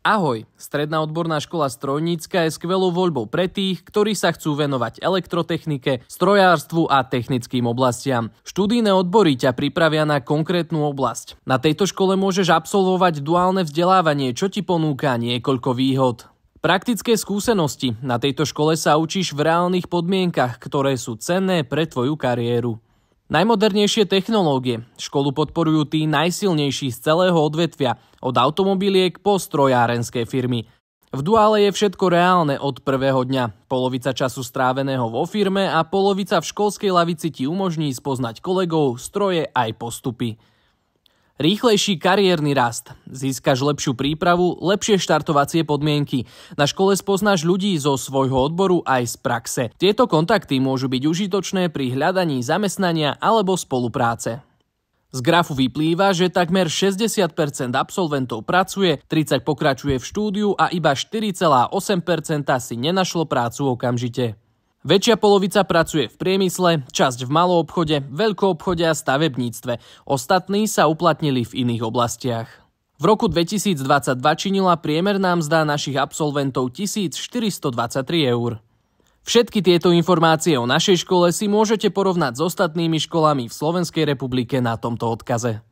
Ahoj, Stredná odborná škola strojnícka je skvelou voľbou pre tých, ktorí sa chcú venovať elektrotechnike, strojárstvu a technickým oblastiam. Študijné odbory ťa pripravia na konkrétnu oblasť. Na tejto škole môžeš absolvovať duálne vzdelávanie, čo ti ponúka niekoľko výhod. Praktické skúsenosti. Na tejto škole sa učíš v reálnych podmienkach, ktoré sú cenné pre tvoju kariéru. Najmodernejšie technológie. Školu podporujú tí najsilnejší z celého odvetvia, od automobiliek po strojárenské firmy. V duále je všetko reálne od prvého dňa. Polovica času stráveného vo firme a polovica v školskej lavici ti umožní spoznať kolegov, stroje aj postupy. Rýchlejší kariérny rast. Získaš lepšiu prípravu, lepšie štartovacie podmienky. Na škole spoznáš ľudí zo svojho odboru aj z praxe. Tieto kontakty môžu byť užitočné pri hľadaní zamestnania alebo spolupráce. Z grafu vyplýva, že takmer 60% absolventov pracuje, 30% pokračuje v štúdiu a iba 4,8% si nenašlo prácu okamžite. Väčšia polovica pracuje v priemysle, časť v maloobchode, veľkoobchode a stavebníctve. Ostatní sa uplatnili v iných oblastiach. V roku 2022 činila priemerná mzda našich absolventov 1423 eur. Všetky tieto informácie o našej škole si môžete porovnať s ostatnými školami v Slovenskej republike na tomto odkaze.